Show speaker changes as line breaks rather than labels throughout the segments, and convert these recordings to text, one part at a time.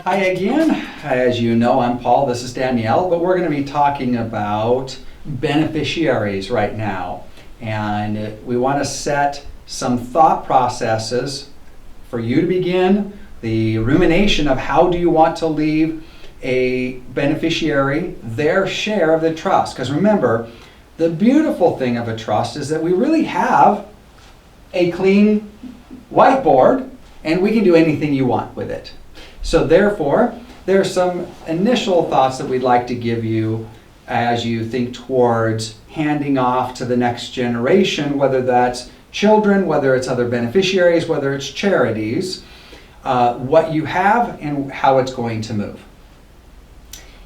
Hi again. As you know, I'm Paul, this is Danielle, but we're going to be talking about beneficiaries right now. And we want to set some thought processes for you to begin the rumination of how do you want to leave a beneficiary their share of the trust. Because remember, the beautiful thing of a trust is that we really have a clean whiteboard and we can do anything you want with it. So therefore, there are some initial thoughts that we'd like to give you as you think towards handing off to the next generation, whether that's children, whether it's other beneficiaries, whether it's charities, what you have and how it's going to move.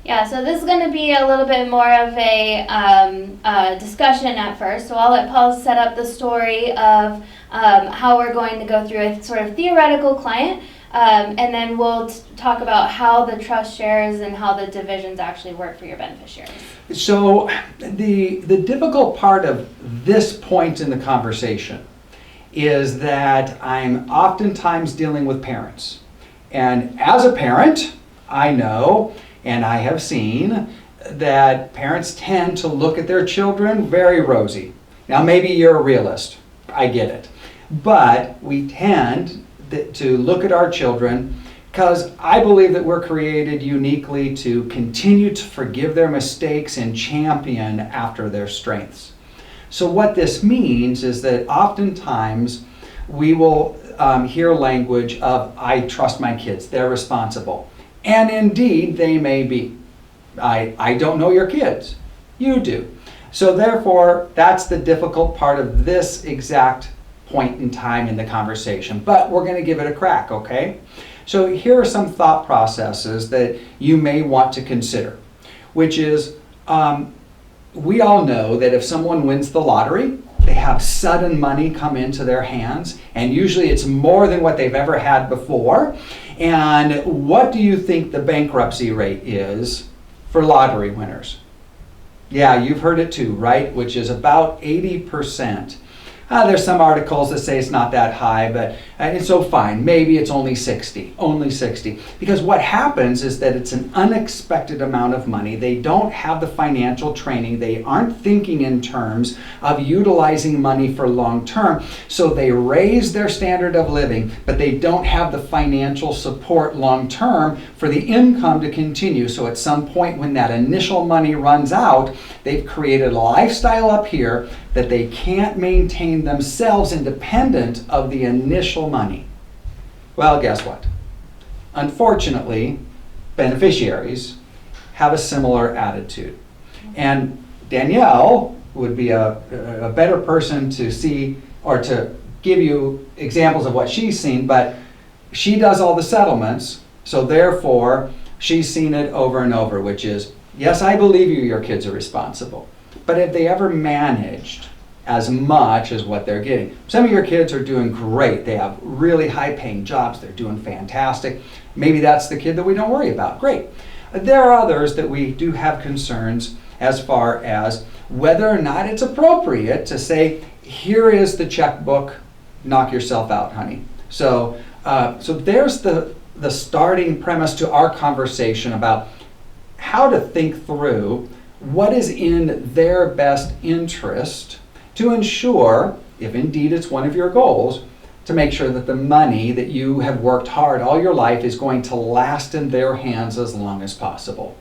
Yeah, so this is going to be a little bit more of a discussion at first. So I'll let Paul set up the story of how we're going to go through a sort of theoretical client, and then we'll talk about how the trust shares and how the divisions actually work for your beneficiaries.
So the difficult part of this point in the conversation is that I'm oftentimes dealing with parents. And as a parent, I know and I have seen that parents tend to look at their children very rosy. Now maybe you're a realist, I get it. But we tend to look at our children because I believe that we're created uniquely to continue to forgive their mistakes and champion after their strengths. So what this means is that oftentimes we will hear language of, I trust my kids, they're responsible. And indeed, they may be. I don't know your kids. You do. So therefore, that's the difficult part of this exact point in time in the conversation. But we're going to give it a crack, okay? So here are some thought processes that you may want to consider, which is, we all know that if someone wins the lottery, they have sudden money come into their hands, and usually it's more than what they've ever had before. And what do you think the bankruptcy rate is for lottery winners? Yeah, you've heard it too, right? Which is about 80%. There's some articles that say it's not that high, but it's so fine. Maybe it's only 60, Because what happens is that it's an unexpected amount of money. They don't have the financial training. They aren't thinking in terms of utilizing money for long term. So they raise their standard of living, but they don't have the financial support long term for the income to continue. So at some point when that initial money runs out, they've created a lifestyle up here that they can't maintain themselves independent of the initial money. Well, guess what? Unfortunately, beneficiaries have a similar attitude. And Danielle would be a better person to see or to give you examples of what she's seen, but she does all the settlements, so therefore she's seen it over and over, which is, yes, I believe you, your kids are responsible. But have they ever managed as much as what they're getting? Some of your kids are doing great. They have really high-paying jobs. They're doing fantastic. Maybe that's the kid that we don't worry about. Great. There are others that we do have concerns as far as whether or not it's appropriate to say, here is the checkbook, knock yourself out, honey. So there's the starting premise to our conversation about how to think through what is in their best interest to ensure, if indeed it's one of your goals, to make sure that the money that you have worked hard all your life is going to last in their hands as long as possible.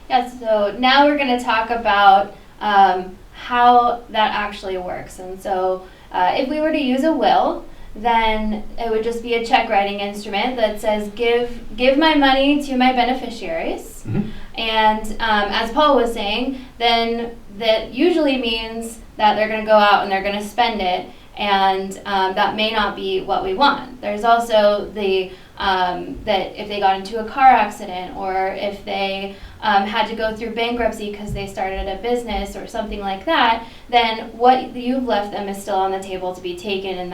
Yeah, so now we're going to talk about how that actually works. And so if we were to use a will, then it would just be a check writing instrument that says give my money to my beneficiaries. Mm-hmm. And as Paul was saying, then that usually means that they're going to go out and they're going to spend it, and that may not be what we want. There's also the that if they got into a car accident, or if they had to go through bankruptcy because they started a business or something like that, then what you've left them is still on the table to be taken in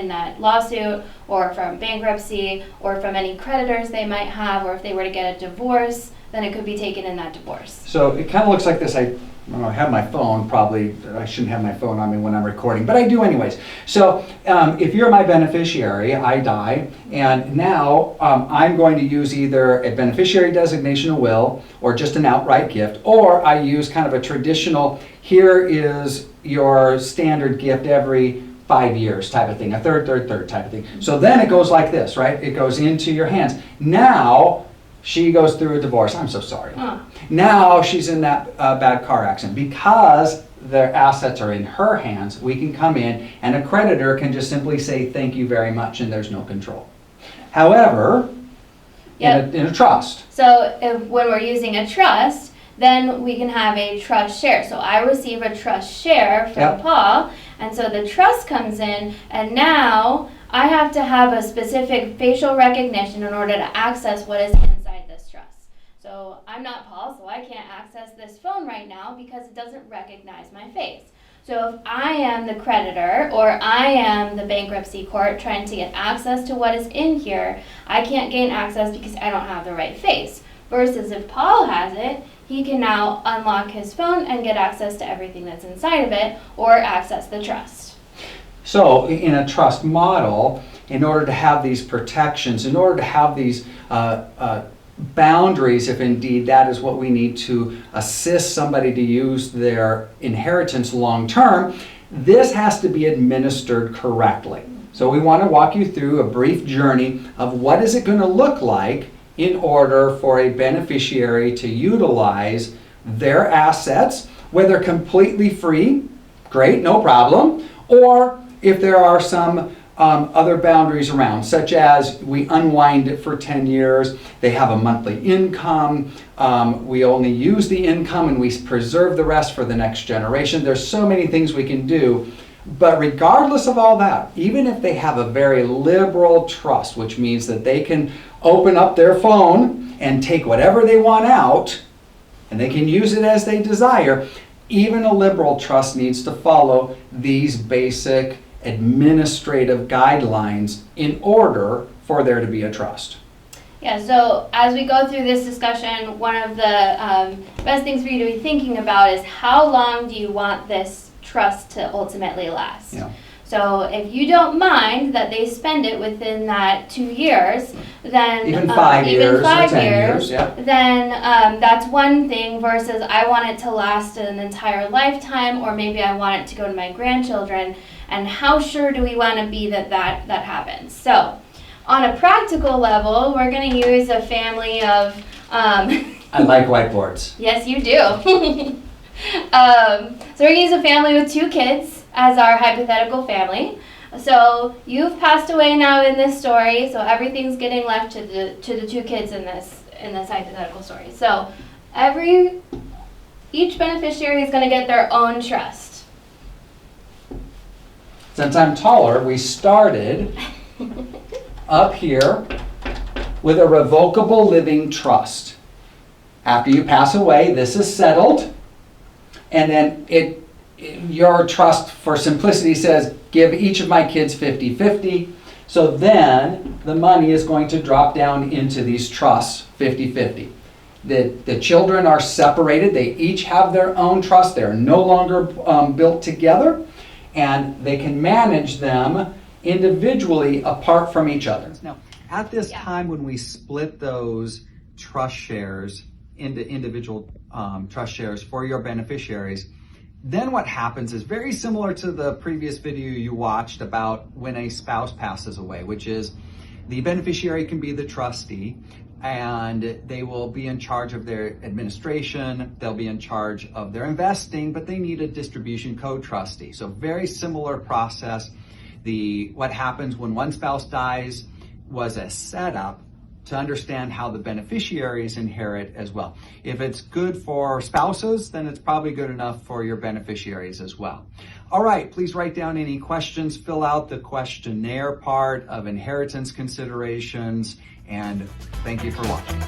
that lawsuit, or from bankruptcy, or from any creditors they might have, or if they were to get a divorce, then it could be taken in that divorce.
So it kind of looks like this. I have my phone, probably, I shouldn't have my phone on me when I'm recording, but I do anyways. So if you're my beneficiary, I die, and now I'm going to use either a beneficiary designation of will, or just an outright gift, or I use kind of a traditional, here is your standard gift every 5 years type of thing, a third type of thing. So then it goes like this, right? It goes into your hands. Now, she goes through a divorce. I'm so sorry. Now she's in that bad car accident. Because their assets are in her hands, we can come in and a creditor can just simply say thank you very much, and there's no control. However, in a trust.
So when we're using a trust, then we can have a trust share. So I receive a trust share from Paul, and so the trust comes in, and now I have to have a specific facial recognition in order to access what is inside this trust. So I'm not Paul, so I can't access this phone right now because it doesn't recognize my face. So if I am the creditor or I am the bankruptcy court trying to get access to what is in here, I can't gain access because I don't have the right face. Versus if Paul has it, he can now unlock his phone and get access to everything that's inside of it, or access the trust.
So in a trust model, in order to have these protections, in order to have these boundaries, if indeed that is what we need to assist somebody to use their inheritance long term, this has to be administered correctly. So we want to walk you through a brief journey of what is it going to look like in order for a beneficiary to utilize their assets, whether completely free, great, no problem, or if there are some other boundaries around, such as we unwind it for 10 years, they have a monthly income, we only use the income and we preserve the rest for the next generation. There's so many things we can do. But regardless of all that, even if they have a very liberal trust, which means that they can open up their phone and take whatever they want out, and they can use it as they desire, even a liberal trust needs to follow these basic administrative guidelines in order for there to be a trust.
Yeah, so as we go through this discussion, one of the best things for you to be thinking about is how long do you want this trust to ultimately last?
Yeah.
So if you don't mind that they spend it within that 2 years, then
Even 5 years or 10 years, yeah.
Then that's one thing versus I want it to last an entire lifetime, or maybe I want it to go to my grandchildren. And how sure do we want to be that happens? So on a practical level, we're going to use a family of...
I like whiteboards.
Yes, you do. So we're going to use a family with 2 kids as our hypothetical family. So you've passed away now in this story, so everything's getting left to the 2 kids in this hypothetical story. So each beneficiary is going to get their own trust.
Since I'm taller, we started up here with a revocable living trust. After you pass away, this is settled, and then your trust, for simplicity, says give each of my kids 50-50. So then the money is going to drop down into these trusts 50-50. The children are separated. They each have their own trust. They're no longer built together, and they can manage them individually apart from each other. Now, at this time when we split those trust shares into individual trust shares for your beneficiaries, then what happens is very similar to the previous video you watched about when a spouse passes away, which is the beneficiary can be the trustee, and they will be in charge of their administration, they'll be in charge of their investing, but they need a distribution co-trustee. So very similar process. What happens when one spouse dies was a setup to understand how the beneficiaries inherit as well. If it's good for spouses, then it's probably good enough for your beneficiaries as well. All right, please write down any questions, fill out the questionnaire part of inheritance considerations, and thank you for watching.